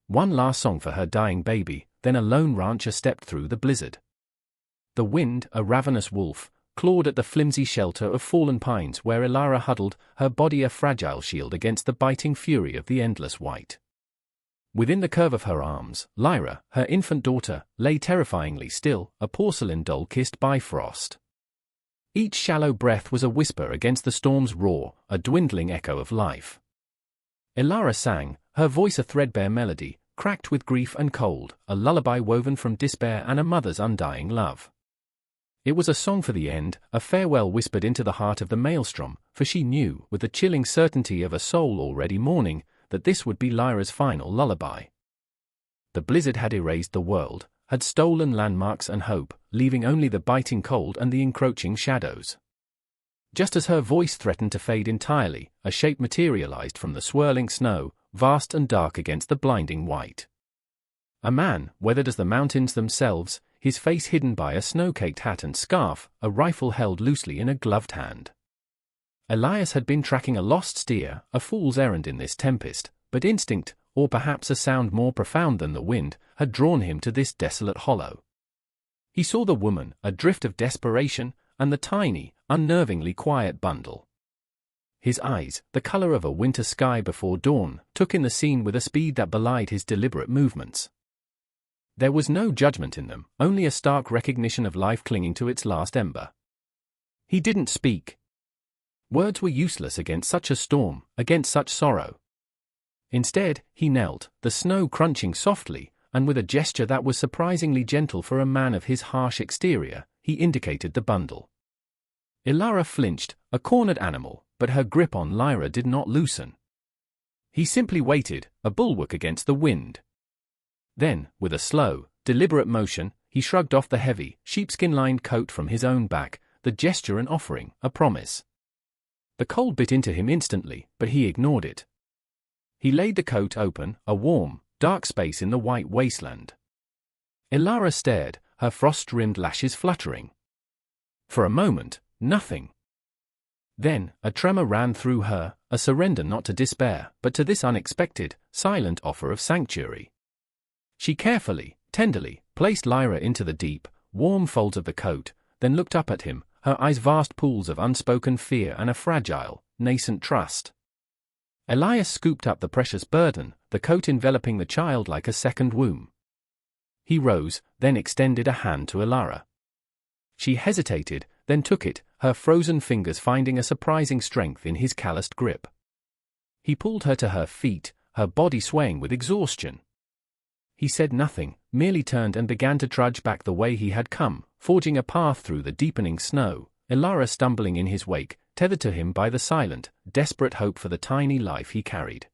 One last song for her dying baby, then a lone rancher stepped through the blizzard. The wind, a ravenous wolf, clawed at the flimsy shelter of fallen pines where Elara huddled, her body a fragile shield against the biting fury of the endless white. Within the curve of her arms, Lyra, her infant daughter, lay terrifyingly still, a porcelain doll kissed by frost. Each shallow breath was a whisper against the storm's roar, a dwindling echo of life. Elara sang, her voice a threadbare melody, cracked with grief and cold, a lullaby woven from despair and a mother's undying love. It was a song for the end, a farewell whispered into the heart of the maelstrom, for she knew, with the chilling certainty of a soul already mourning, that this would be Lyra's final lullaby. The blizzard had erased the world, had stolen landmarks and hope, leaving only the biting cold and the encroaching shadows. Just as her voice threatened to fade entirely, a shape materialized from the swirling snow, vast and dark against the blinding white. A man, weathered as the mountains themselves, his face hidden by a snow-caked hat and scarf, a rifle held loosely in a gloved hand. Elias had been tracking a lost steer, a fool's errand in this tempest, but instinct, or perhaps a sound more profound than the wind, had drawn him to this desolate hollow. He saw the woman, a drift of desperation, and the tiny, unnervingly quiet bundle. His eyes, the color of a winter sky before dawn, took in the scene with a speed that belied his deliberate movements. There was no judgment in them, only a stark recognition of life clinging to its last ember. He didn't speak. Words were useless against such a storm, against such sorrow. Instead, he knelt, the snow crunching softly, and with a gesture that was surprisingly gentle for a man of his harsh exterior, he indicated the bundle. Elara flinched, a cornered animal, but her grip on Lyra did not loosen. He simply waited, a bulwark against the wind. Then, with a slow, deliberate motion, he shrugged off the heavy, sheepskin-lined coat from his own back, the gesture an offering, a promise. The cold bit into him instantly, but he ignored it. He laid the coat open, a warm, dark space in the white wasteland. Elara stared, her frost-rimmed lashes fluttering. For a moment, nothing. Then, a tremor ran through her, a surrender not to despair, but to this unexpected, silent offer of sanctuary. She carefully, tenderly, placed Lyra into the deep, warm folds of the coat, then looked up at him, her eyes vast pools of unspoken fear and a fragile, nascent trust. Elias scooped up the precious burden, the coat enveloping the child like a second womb. He rose, then extended a hand to Elara. She hesitated, then took it, her frozen fingers finding a surprising strength in his calloused grip. He pulled her to her feet, her body swaying with exhaustion. He said nothing, merely turned and began to trudge back the way he had come, forging a path through the deepening snow, Elara stumbling in his wake, tethered to him by the silent, desperate hope for the tiny life he carried.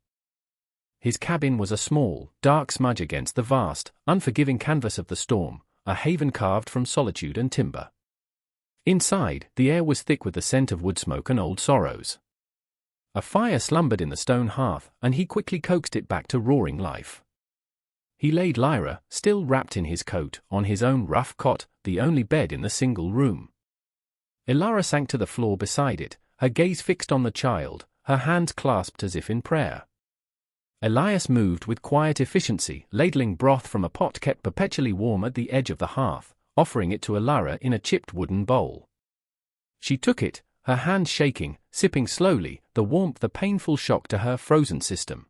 His cabin was a small, dark smudge against the vast, unforgiving canvas of the storm, a haven carved from solitude and timber. Inside, the air was thick with the scent of wood smoke and old sorrows. A fire slumbered in the stone hearth, and he quickly coaxed it back to roaring life. He laid Lyra, still wrapped in his coat, on his own rough cot, the only bed in the single room. Elara sank to the floor beside it, her gaze fixed on the child, her hands clasped as if in prayer. Elias moved with quiet efficiency, ladling broth from a pot kept perpetually warm at the edge of the hearth, offering it to Elara in a chipped wooden bowl. She took it, her hand shaking, sipping slowly, the warmth a painful shock to her frozen system.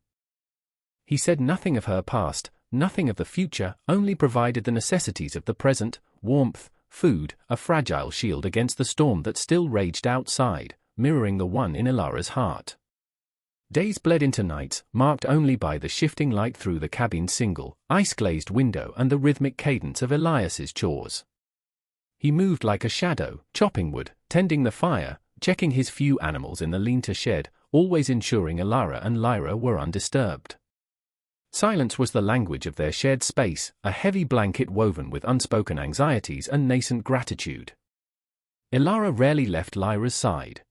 He said nothing of her past, nothing of the future, only provided the necessities of the present, warmth, food, a fragile shield against the storm that still raged outside, mirroring the one in Elara's heart. Days bled into nights, marked only by the shifting light through the cabin's single, ice-glazed window and the rhythmic cadence of Elias's chores. He moved like a shadow, chopping wood, tending the fire, checking his few animals in the lean-to shed, always ensuring Elara and Lyra were undisturbed. Silence was the language of their shared space, a heavy blanket woven with unspoken anxieties and nascent gratitude. Elara rarely left Lyra's side.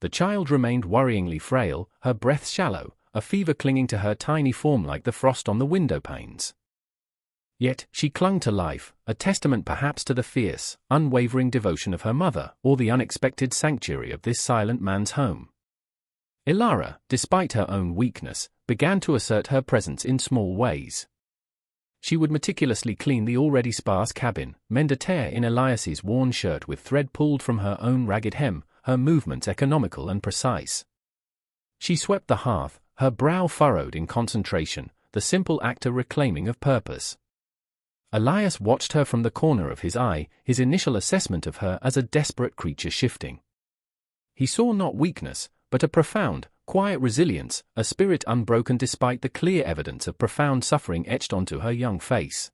The child remained worryingly frail, her breath shallow, a fever clinging to her tiny form like the frost on the window panes. Yet, she clung to life, a testament perhaps to the fierce, unwavering devotion of her mother, or the unexpected sanctuary of this silent man's home. Elara, despite her own weakness, began to assert her presence in small ways. She would meticulously clean the already sparse cabin, mend a tear in Elias's worn shirt with thread pulled from her own ragged hem, her movements economical and precise. She swept the hearth, her brow furrowed in concentration, the simple act a reclaiming of purpose. Elias watched her from the corner of his eye, his initial assessment of her as a desperate creature shifting. He saw not weakness, but a profound, quiet resilience, a spirit unbroken despite the clear evidence of profound suffering etched onto her young face.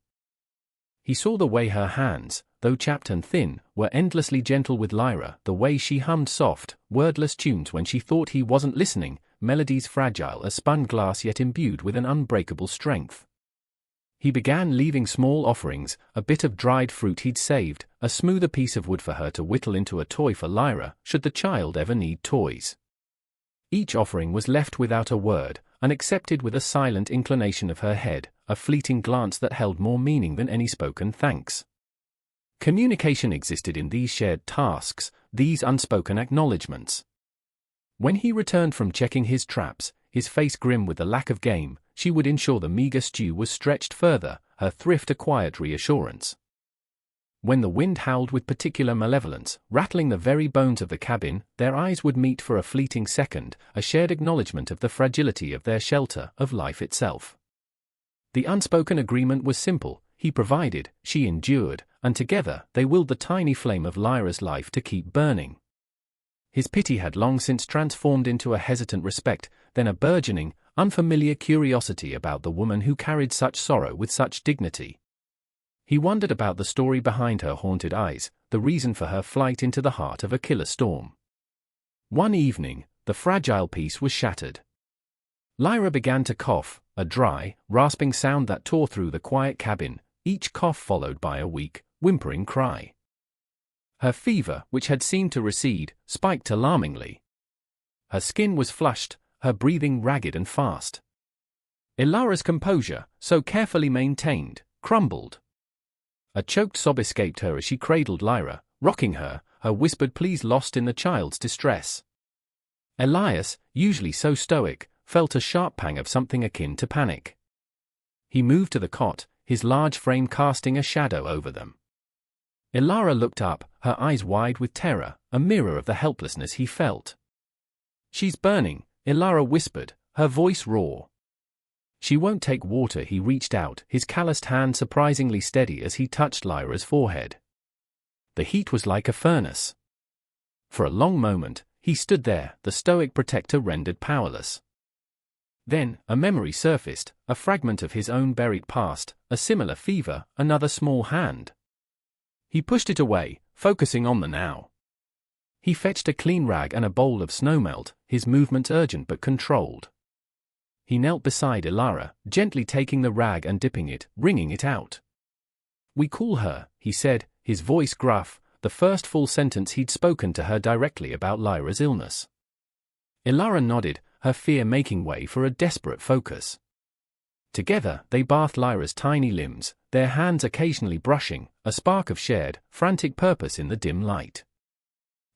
He saw the way her hands, though chapped and thin, were endlessly gentle with Lyra, the way she hummed soft, wordless tunes when she thought he wasn't listening, melodies fragile as spun glass yet imbued with an unbreakable strength. He began leaving small offerings, a bit of dried fruit he'd saved, a smoother piece of wood for her to whittle into a toy for Lyra, should the child ever need toys. Each offering was left without a word, and accepted with a silent inclination of her head, a fleeting glance that held more meaning than any spoken thanks. Communication existed in these shared tasks, these unspoken acknowledgments. When he returned from checking his traps, his face grim with the lack of game, she would ensure the meager stew was stretched further, her thrift a quiet reassurance. When the wind howled with particular malevolence, rattling the very bones of the cabin, their eyes would meet for a fleeting second, a shared acknowledgement of the fragility of their shelter, of life itself. The unspoken agreement was simple: he provided, she endured, and together they willed the tiny flame of Lyra's life to keep burning. His pity had long since transformed into a hesitant respect, then a burgeoning, unfamiliar curiosity about the woman who carried such sorrow with such dignity. He wondered about the story behind her haunted eyes, the reason for her flight into the heart of a killer storm. One evening, the fragile peace was shattered. Lyra began to cough, a dry, rasping sound that tore through the quiet cabin, each cough followed by a weak, whimpering cry. Her fever, which had seemed to recede, spiked alarmingly. Her skin was flushed, her breathing ragged and fast. Ilara's composure, so carefully maintained, crumbled. A choked sob escaped her as she cradled Lyra, rocking her, her whispered pleas lost in the child's distress. Elias, usually so stoic, felt a sharp pang of something akin to panic. He moved to the cot, his large frame casting a shadow over them. Ilara looked up, her eyes wide with terror, a mirror of the helplessness he felt. "She's burning," Ilara whispered, her voice raw. "She won't take water." He reached out, his calloused hand surprisingly steady as he touched Lyra's forehead. The heat was like a furnace. For a long moment, he stood there, the stoic protector rendered powerless. Then, a memory surfaced, a fragment of his own buried past, a similar fever, another small hand. He pushed it away, focusing on the now. He fetched a clean rag and a bowl of snowmelt, his movements urgent but controlled. He knelt beside Ilara, gently taking the rag and dipping it, wringing it out. "We call her," he said, his voice gruff, the first full sentence he'd spoken to her directly about Lyra's illness. Ilara nodded, her fear making way for a desperate focus. Together, they bathed Lyra's tiny limbs, their hands occasionally brushing, a spark of shared, frantic purpose in the dim light.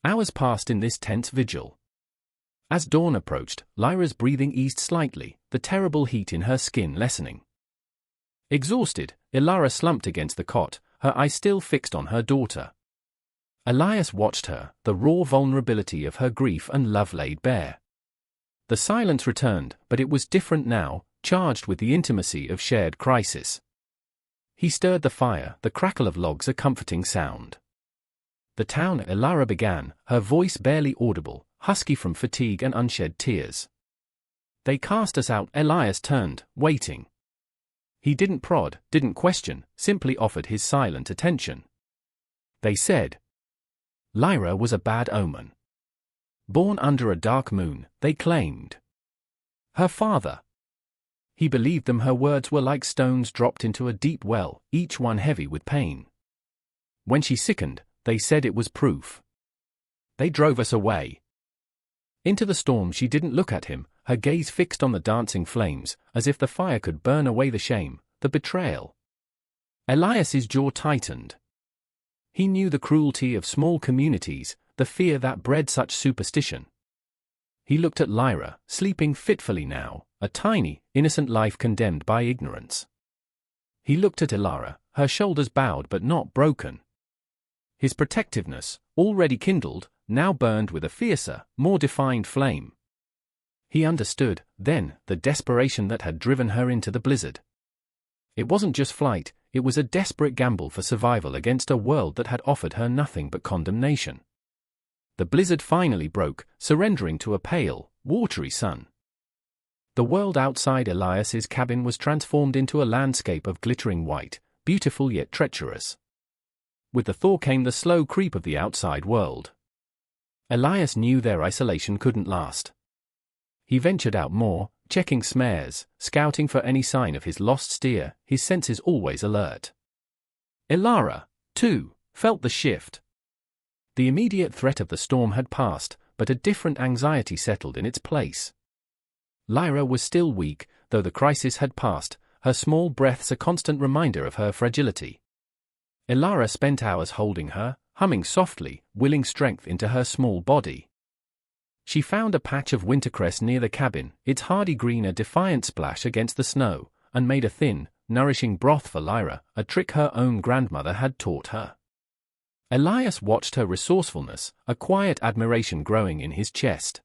Hours passed in this tense vigil. As dawn approached, Lyra's breathing eased slightly, the terrible heat in her skin lessening. Exhausted, Ilara slumped against the cot, her eyes still fixed on her daughter. Elias watched her, the raw vulnerability of her grief and love laid bare. The silence returned, but it was different now, charged with the intimacy of shared crisis. He stirred the fire, the crackle of logs a comforting sound. "The town," Ilara began, her voice barely audible, husky from fatigue and unshed tears. "They cast us out." Elias turned, waiting. He didn't prod, didn't question, simply offered his silent attention. "They said Lyra was a bad omen. Born under a dark moon, they claimed. Her father. He believed them." Her words were like stones dropped into a deep well, each one heavy with pain. "When she sickened, they said it was proof. They drove us away." Into the storm. She didn't look at him, her gaze fixed on the dancing flames, as if the fire could burn away the shame, the betrayal. Elias's jaw tightened. He knew the cruelty of small communities, the fear that bred such superstition. He looked at Lyra, sleeping fitfully now, a tiny, innocent life condemned by ignorance. He looked at Elara, her shoulders bowed but not broken. His protectiveness, already kindled, now burned with a fiercer, more defined flame. He understood, then, the desperation that had driven her into the blizzard. It wasn't just flight, it was a desperate gamble for survival against a world that had offered her nothing but condemnation. The blizzard finally broke, surrendering to a pale, watery sun. The world outside Elias's cabin was transformed into a landscape of glittering white, beautiful yet treacherous. With the thaw came the slow creep of the outside world. Elias knew their isolation couldn't last. He ventured out more, checking snares, scouting for any sign of his lost steer, his senses always alert. Elara, too, felt the shift. The immediate threat of the storm had passed, but a different anxiety settled in its place. Lyra was still weak, though the crisis had passed, her small breaths a constant reminder of her fragility. Elara spent hours holding her, humming softly, willing strength into her small body. She found a patch of wintercress near the cabin, its hardy green a defiant splash against the snow, and made a thin, nourishing broth for Lyra, a trick her own grandmother had taught her. Elias watched her resourcefulness, a quiet admiration growing in his chest.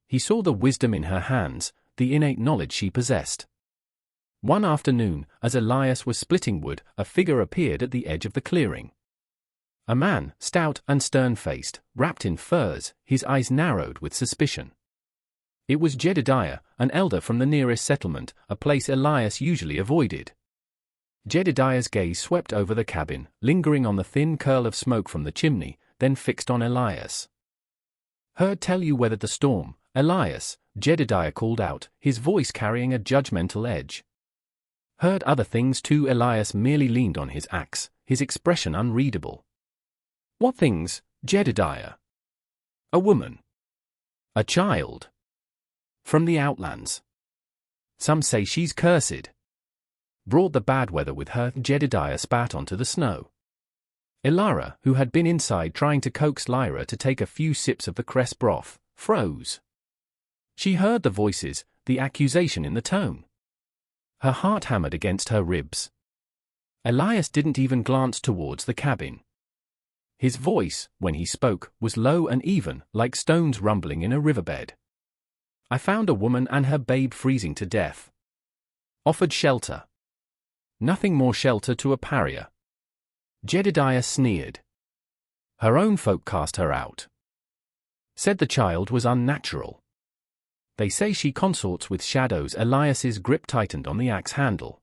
He saw the wisdom in her hands, the innate knowledge she possessed. One afternoon, as Elias was splitting wood, a figure appeared at the edge of the clearing. A man, stout and stern-faced, wrapped in furs, his eyes narrowed with suspicion. It was Jedediah, an elder from the nearest settlement, a place Elias usually avoided. Jedediah's gaze swept over the cabin, lingering on the thin curl of smoke from the chimney, then fixed on Elias. "Heard tell you weathered the storm, Elias," Jedediah called out, his voice carrying a judgmental edge. "Heard other things too." Elias merely leaned on his axe, his expression unreadable. "What things, Jedediah?" "A woman. A child. From the outlands. Some say she's cursed. Brought the bad weather with her." Jedediah spat onto the snow. Elara, who had been inside trying to coax Lyra to take a few sips of the cress broth, froze. She heard the voices, the accusation in the tone. Her heart hammered against her ribs. Elias didn't even glance towards the cabin. His voice, when he spoke, was low and even, like stones rumbling in a riverbed. "I found a woman and her babe freezing to death. Offered shelter. Nothing more shelter to a pariah." Jedediah sneered. "Her own folk cast her out. Said the child was unnatural. They say she consorts with shadows." Elias's grip tightened on the axe handle.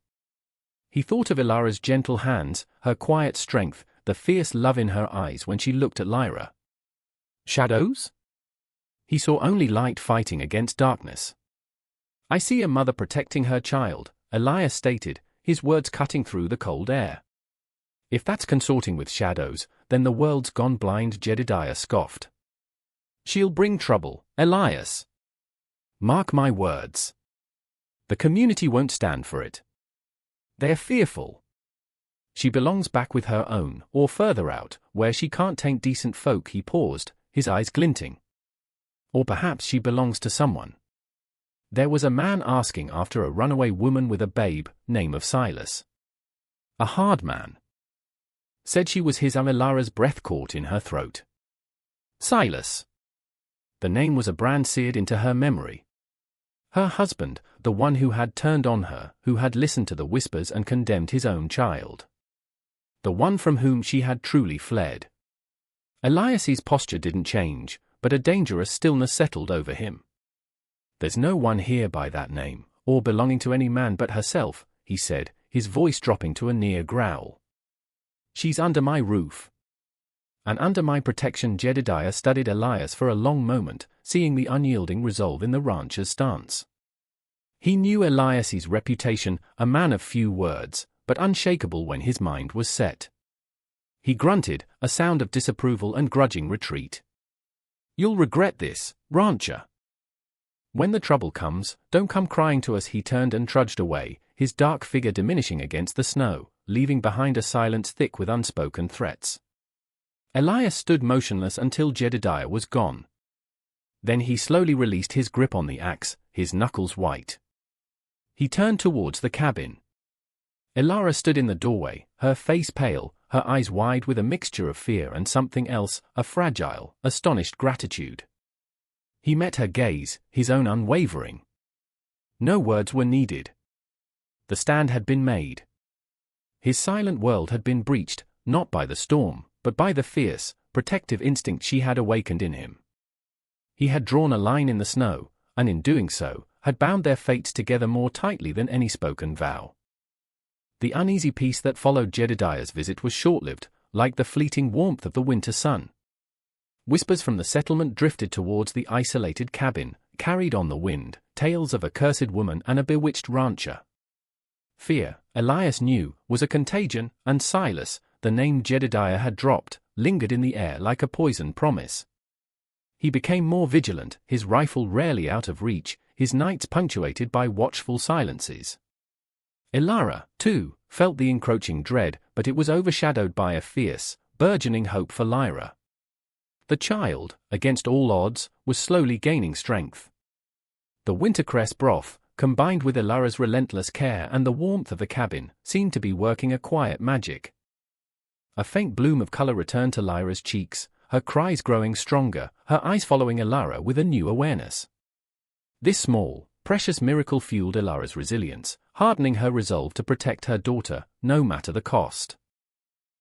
He thought of Elara's gentle hands, her quiet strength, the fierce love in her eyes when she looked at Lyra. Shadows? He saw only light fighting against darkness. "I see a mother protecting her child," Elias stated, his words cutting through the cold air. "If that's consorting with shadows, then the world's gone blind." Jedediah scoffed. "She'll bring trouble, Elias. Mark my words. The community won't stand for it. They're fearful. She belongs back with her own, or further out, where she can't taint decent folk." He paused, his eyes glinting. "Or perhaps she belongs to someone. There was a man asking after a runaway woman with a babe, name of Silas. A hard man. Said she was his." Elara's breath caught in her throat. Silas. The name was a brand seared into her memory. Her husband, the one who had turned on her, who had listened to the whispers and condemned his own child. The one from whom she had truly fled. Elias's posture didn't change, but a dangerous stillness settled over him. "There's no one here by that name, or belonging to any man but herself," he said, his voice dropping to a near growl. "She's under my roof. And under my protection." Jedediah studied Elias for a long moment, seeing the unyielding resolve in the rancher's stance. He knew Elias's reputation, a man of few words, but unshakable when his mind was set. He grunted, a sound of disapproval and grudging retreat. "You'll regret this, rancher. When the trouble comes, don't come crying to us." He turned and trudged away, his dark figure diminishing against the snow, leaving behind a silence thick with unspoken threats. Elias stood motionless until Jedediah was gone. Then he slowly released his grip on the axe, his knuckles white. He turned towards the cabin. Elara stood in the doorway, her face pale, her eyes wide with a mixture of fear and something else, a fragile, astonished gratitude. He met her gaze, his own unwavering. No words were needed. The stand had been made. His silent world had been breached, not by the storm, but by the fierce, protective instinct she had awakened in him. He had drawn a line in the snow, and in doing so, had bound their fates together more tightly than any spoken vow. The uneasy peace that followed Jedediah's visit was short-lived, like the fleeting warmth of the winter sun. Whispers from the settlement drifted towards the isolated cabin, carried on the wind, tales of a cursed woman and a bewitched rancher. Fear, Elias knew, was a contagion, and Silas, the name Jedediah had dropped, lingered in the air like a poisoned promise. He became more vigilant, his rifle rarely out of reach, his nights punctuated by watchful silences. Elara, too, felt the encroaching dread, but it was overshadowed by a fierce, burgeoning hope for Lyra. The child, against all odds, was slowly gaining strength. The wintercress broth, combined with Elara's relentless care and the warmth of the cabin, seemed to be working a quiet magic. A faint bloom of color returned to Lyra's cheeks, her cries growing stronger, her eyes following Elara with a new awareness. This small, precious miracle fueled Elara's resilience, hardening her resolve to protect her daughter, no matter the cost.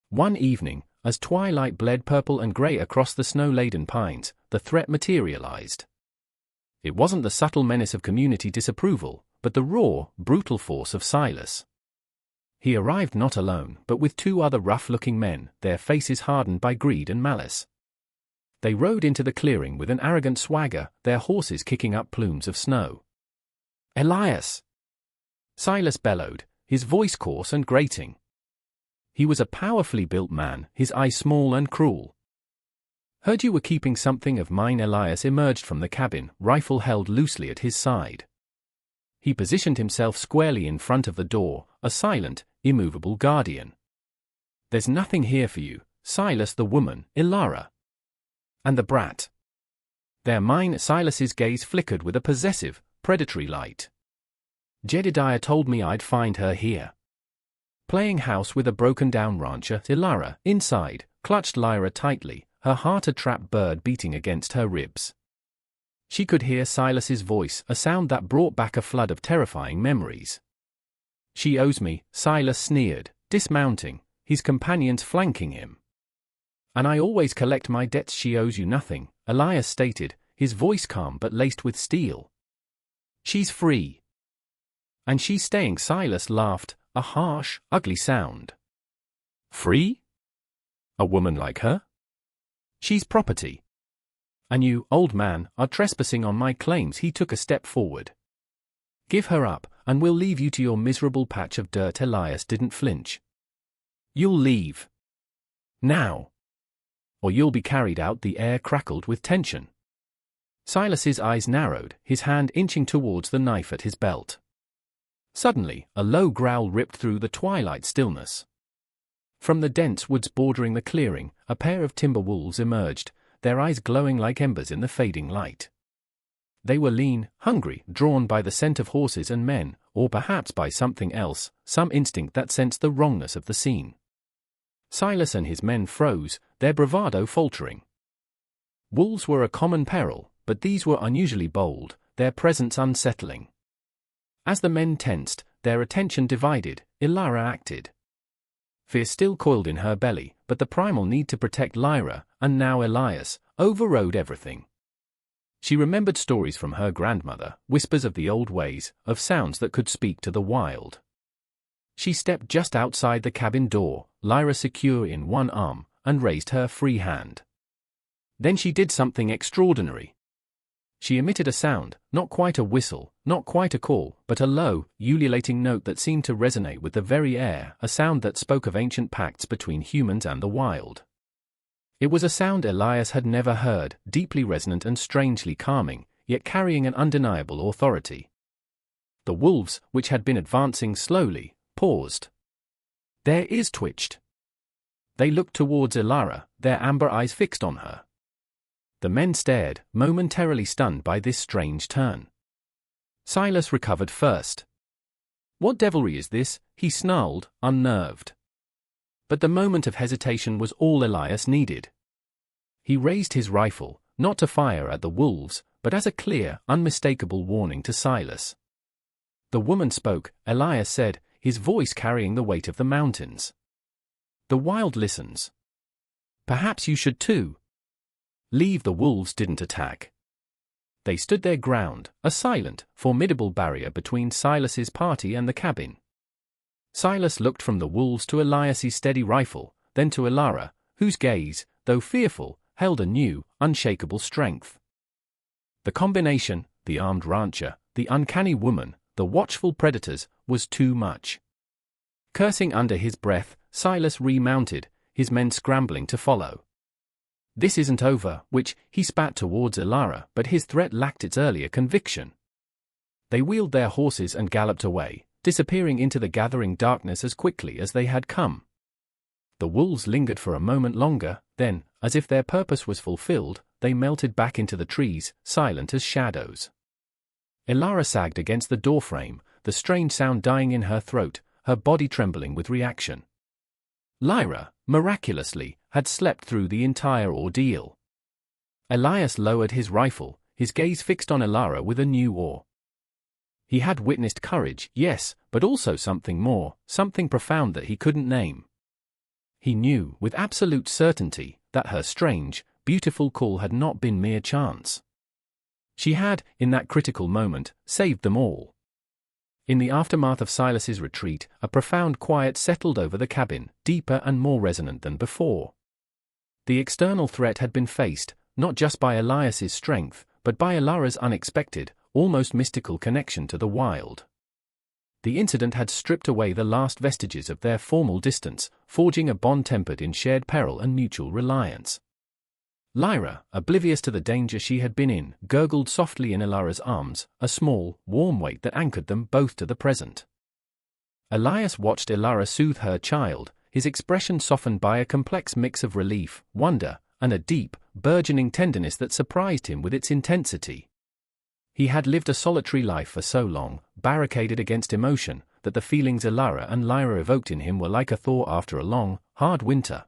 One evening, as twilight bled purple and gray across the snow-laden pines, the threat materialized. It wasn't the subtle menace of community disapproval, but the raw, brutal force of Silas. He arrived not alone, but with two other rough-looking men, their faces hardened by greed and malice. They rode into the clearing with an arrogant swagger, their horses kicking up plumes of snow. "Elias!" Silas bellowed, his voice coarse and grating. He was a powerfully built man, his eyes small and cruel. "Heard you were keeping something of mine." Elias emerged from the cabin, rifle held loosely at his side. He positioned himself squarely in front of the door, a silent, immovable guardian. "There's nothing here for you, Silas. The woman, Elara. And the brat. They're mine." Silas's gaze flickered with a possessive, predatory light. "Jedediah told me I'd find her here. Playing house with a broken-down rancher." Elara, inside, clutched Lyra tightly, her heart a trapped bird beating against her ribs. She could hear Silas's voice, a sound that brought back a flood of terrifying memories. "She owes me," Silas sneered, dismounting, his companions flanking him. "And I always collect my debts." "She owes you nothing," Elias stated, his voice calm but laced with steel. "She's free. And she's staying." Silas laughed, a harsh, ugly sound. "Free? A woman like her? She's property. And you, old man, are trespassing on my claims." He took a step forward. "Give her up, and we'll leave you to your miserable patch of dirt." Elias didn't flinch. "You'll leave. Now. Or you'll be carried out." The air crackled with tension. Silas's eyes narrowed, his hand inching towards the knife at his belt. Suddenly, a low growl ripped through the twilight stillness. From the dense woods bordering the clearing, a pair of timber wolves emerged, their eyes glowing like embers in the fading light. They were lean, hungry, drawn by the scent of horses and men, or perhaps by something else, some instinct that sensed the wrongness of the scene. Silas and his men froze, their bravado faltering. Wolves were a common peril, but these were unusually bold, their presence unsettling. As the men tensed, their attention divided, Elara acted. Fear still coiled in her belly, but the primal need to protect Lyra, and now Elias, overrode everything. She remembered stories from her grandmother, whispers of the old ways, of sounds that could speak to the wild. She stepped just outside the cabin door, Lyra secure in one arm, and raised her free hand. Then she did something extraordinary. She emitted a sound, not quite a whistle, not quite a call, but a low, ululating note that seemed to resonate with the very air, a sound that spoke of ancient pacts between humans and the wild. It was a sound Elias had never heard, deeply resonant and strangely calming, yet carrying an undeniable authority. The wolves, which had been advancing slowly, paused. Their ears twitched. They looked towards Elara, their amber eyes fixed on her. The men stared, momentarily stunned by this strange turn. Silas recovered first. "What devilry is this?" he snarled, unnerved. But the moment of hesitation was all Elias needed. He raised his rifle, not to fire at the wolves, but as a clear, unmistakable warning to Silas. The woman spoke, Elias said, his voice carrying the weight of the mountains. "The wild listens. Perhaps you should too." Leave. The wolves didn't attack. They stood their ground, a silent, formidable barrier between Silas's party and the cabin. Silas looked from the wolves to Elias's steady rifle, then to Elara, whose gaze, though fearful, held a new, unshakable strength. The combination, the armed rancher, the uncanny woman, the watchful predators, was too much. Cursing under his breath, Silas remounted, his men scrambling to follow. "This isn't over," which he spat towards Elara, but his threat lacked its earlier conviction. They wheeled their horses and galloped away, disappearing into the gathering darkness as quickly as they had come. The wolves lingered for a moment longer, then, as if their purpose was fulfilled, they melted back into the trees, silent as shadows. Elara sagged against the doorframe, the strange sound dying in her throat, her body trembling with reaction. Lyra, miraculously, had slept through the entire ordeal. Elias lowered his rifle, his gaze fixed on Elara with a new awe. He had witnessed courage, yes, but also something more, something profound that he couldn't name. He knew, with absolute certainty, that her strange, beautiful call had not been mere chance. She had, in that critical moment, saved them all. In the aftermath of Silas's retreat, a profound quiet settled over the cabin, deeper and more resonant than before. The external threat had been faced, not just by Elias's strength, but by Elara's unexpected, almost mystical connection to the wild. The incident had stripped away the last vestiges of their formal distance, forging a bond tempered in shared peril and mutual reliance. Lyra, oblivious to the danger she had been in, gurgled softly in Elara's arms, a small, warm weight that anchored them both to the present. Elias watched Elara soothe her child, his expression softened by a complex mix of relief, wonder, and a deep, burgeoning tenderness that surprised him with its intensity. He had lived a solitary life for so long, barricaded against emotion, that the feelings Elara and Lyra evoked in him were like a thaw after a long, hard winter.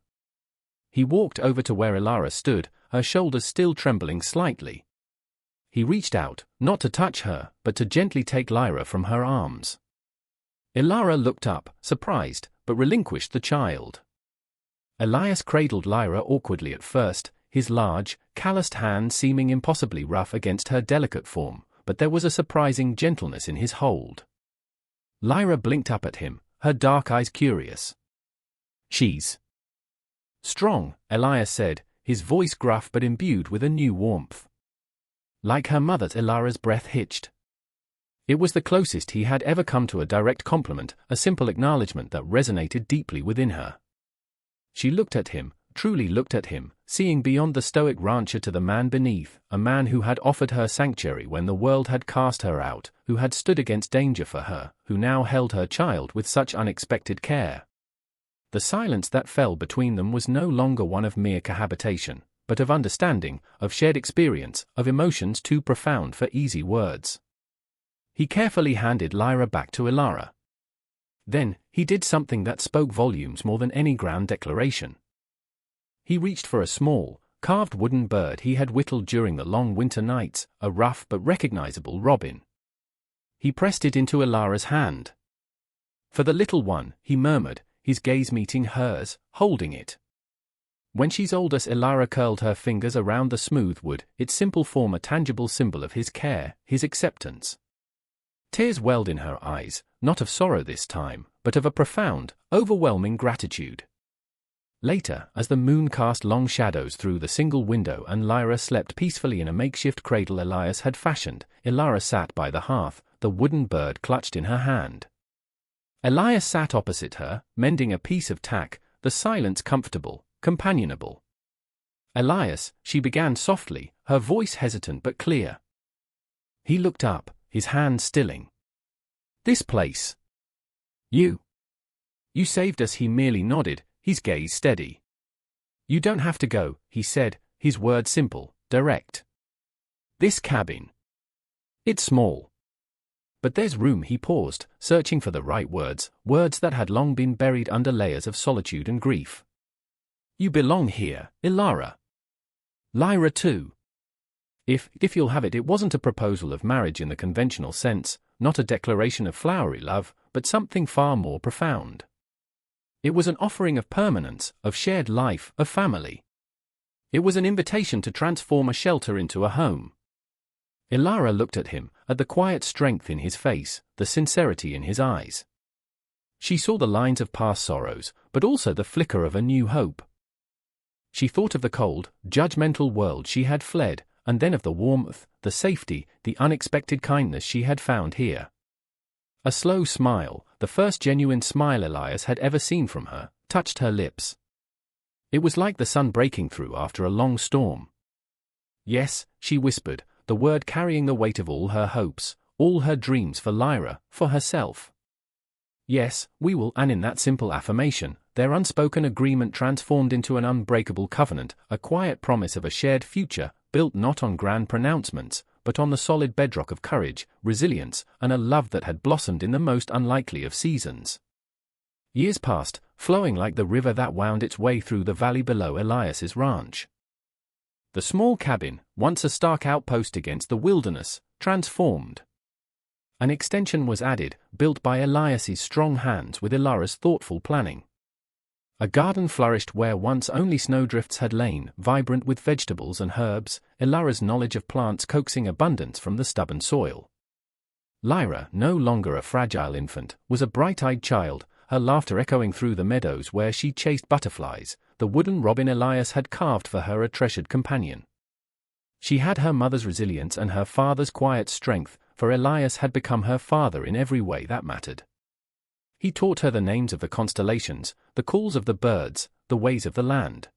He walked over to where Elara stood, her shoulders still trembling slightly. He reached out, not to touch her, but to gently take Lyra from her arms. Elara looked up, surprised, but relinquished the child. Elias cradled Lyra awkwardly at first, his large, calloused hand seeming impossibly rough against her delicate form, but there was a surprising gentleness in his hold. Lyra blinked up at him, her dark eyes curious. "She's strong," Elias said, his voice gruff but imbued with a new warmth. Like her mother, Elara's breath hitched. It was the closest he had ever come to a direct compliment, a simple acknowledgement that resonated deeply within her. She looked at him, truly looked at him, seeing beyond the stoic rancher to the man beneath, a man who had offered her sanctuary when the world had cast her out, who had stood against danger for her, who now held her child with such unexpected care. The silence that fell between them was no longer one of mere cohabitation, but of understanding, of shared experience, of emotions too profound for easy words. He carefully handed Lyra back to Elara. Then, he did something that spoke volumes more than any grand declaration. He reached for a small, carved wooden bird he had whittled during the long winter nights, a rough but recognizable robin. He pressed it into Elara's hand. "For the little one," he murmured, his gaze meeting hers, holding it. When she's oldest, Elara curled her fingers around the smooth wood, its simple form a tangible symbol of his care, his acceptance. Tears welled in her eyes, not of sorrow this time, but of a profound, overwhelming gratitude. Later, as the moon cast long shadows through the single window and Lyra slept peacefully in a makeshift cradle Elias had fashioned, Elara sat by the hearth, the wooden bird clutched in her hand. Elias sat opposite her, mending a piece of tack, the silence comfortable, companionable. "Elias," she began softly, her voice hesitant but clear. He looked up, his hand stilling. "This place. You saved us," he merely nodded, his gaze steady. "You don't have to go," he said, his words simple, direct. This cabin. It's small. But there's room. He paused, searching for the right words, words that had long been buried under layers of solitude and grief. You belong here, Ilara. Lyra too. If you'll have it, it wasn't a proposal of marriage in the conventional sense, not a declaration of flowery love, but something far more profound. It was an offering of permanence, of shared life, of family. It was an invitation to transform a shelter into a home. Ilara looked at him, at the quiet strength in his face, the sincerity in his eyes. She saw the lines of past sorrows, but also the flicker of a new hope. She thought of the cold, judgmental world she had fled, and then of the warmth, the safety, the unexpected kindness she had found here. A slow smile, the first genuine smile Elias had ever seen from her, touched her lips. It was like the sun breaking through after a long storm. Yes, she whispered, the word carrying the weight of all her hopes, all her dreams for Lyra, for herself. Yes, we will, and in that simple affirmation, their unspoken agreement transformed into an unbreakable covenant, a quiet promise of a shared future, built not on grand pronouncements, but on the solid bedrock of courage, resilience, and a love that had blossomed in the most unlikely of seasons. Years passed, flowing like the river that wound its way through the valley below Elias's ranch. The small cabin, once a stark outpost against the wilderness, transformed. An extension was added, built by Elias's strong hands with Ilara's thoughtful planning. A garden flourished where once only snowdrifts had lain, vibrant with vegetables and herbs, Ilara's knowledge of plants coaxing abundance from the stubborn soil. Lyra, no longer a fragile infant, was a bright-eyed child, her laughter echoing through the meadows where she chased butterflies, the wooden robin Elias had carved for her a treasured companion. She had her mother's resilience and her father's quiet strength, for Elias had become her father in every way that mattered. He taught her the names of the constellations, the calls of the birds, the ways of the land.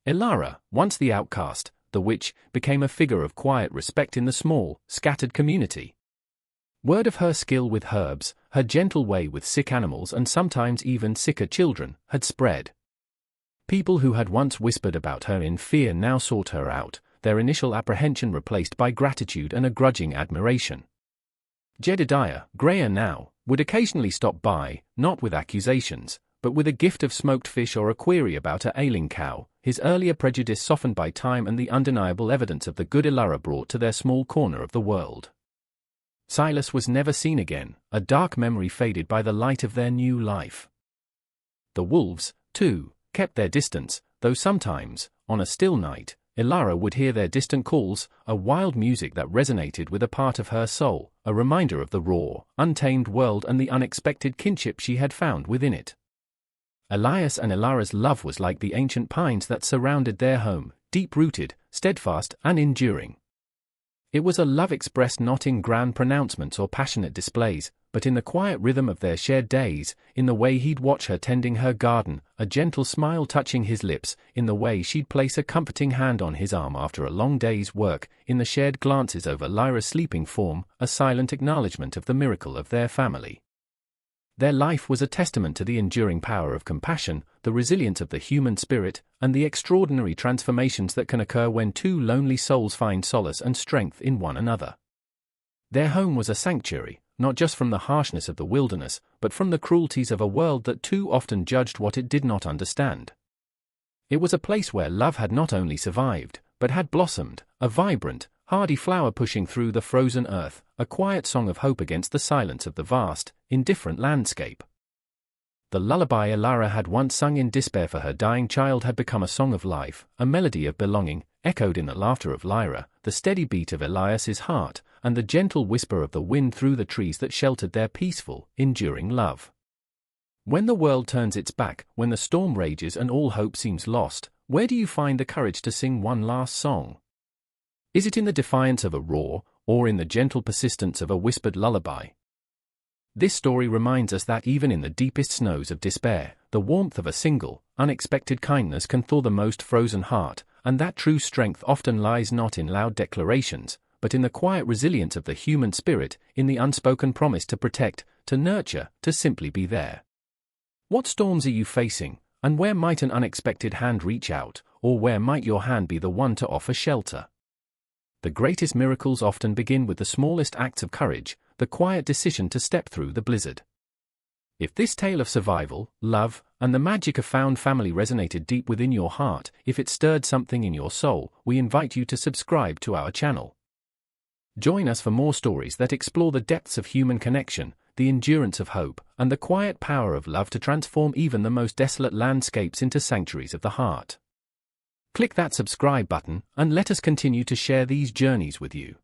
Ilara, once the outcast, the witch, became a figure of quiet respect in the small, scattered community. Word of her skill with herbs, her gentle way with sick animals and sometimes even sicker children, had spread. People who had once whispered about her in fear now sought her out, their initial apprehension replaced by gratitude and a grudging admiration. Jedediah, grayer now, would occasionally stop by, not with accusations, but with a gift of smoked fish or a query about a ailing cow, his earlier prejudice softened by time and the undeniable evidence of the good Ilara brought to their small corner of the world. Silas was never seen again, a dark memory faded by the light of their new life. The wolves, too, kept their distance, though sometimes, on a still night, Ilara would hear their distant calls, a wild music that resonated with a part of her soul, a reminder of the raw, untamed world and the unexpected kinship she had found within it. Elias and Ilara's love was like the ancient pines that surrounded their home, deep-rooted, steadfast, and enduring. It was a love expressed not in grand pronouncements or passionate displays, but in the quiet rhythm of their shared days, in the way he'd watch her tending her garden, a gentle smile touching his lips, in the way she'd place a comforting hand on his arm after a long day's work, in the shared glances over Lyra's sleeping form, a silent acknowledgement of the miracle of their family. Their life was a testament to the enduring power of compassion, the resilience of the human spirit, and the extraordinary transformations that can occur when two lonely souls find solace and strength in one another. Their home was a sanctuary, not just from the harshness of the wilderness, but from the cruelties of a world that too often judged what it did not understand. It was a place where love had not only survived, but had blossomed, a vibrant, hardy flower pushing through the frozen earth, a quiet song of hope against the silence of the vast, indifferent landscape. The lullaby Ilara had once sung in despair for her dying child had become a song of life, a melody of belonging, echoed in the laughter of Lyra, the steady beat of Elias's heart, and the gentle whisper of the wind through the trees that sheltered their peaceful, enduring love. When the world turns its back, when the storm rages and all hope seems lost, where do you find the courage to sing one last song? Is it in the defiance of a roar, or in the gentle persistence of a whispered lullaby? This story reminds us that even in the deepest snows of despair, the warmth of a single, unexpected kindness can thaw the most frozen heart, and that true strength often lies not in loud declarations, but in the quiet resilience of the human spirit, in the unspoken promise to protect, to nurture, to simply be there. What storms are you facing, and where might an unexpected hand reach out, or where might your hand be the one to offer shelter? The greatest miracles often begin with the smallest acts of courage, the quiet decision to step through the blizzard. If this tale of survival, love, and the magic of found family resonated deep within your heart, if it stirred something in your soul, we invite you to subscribe to our channel. Join us for more stories that explore the depths of human connection, the endurance of hope, and the quiet power of love to transform even the most desolate landscapes into sanctuaries of the heart. Click that subscribe button, and let us continue to share these journeys with you.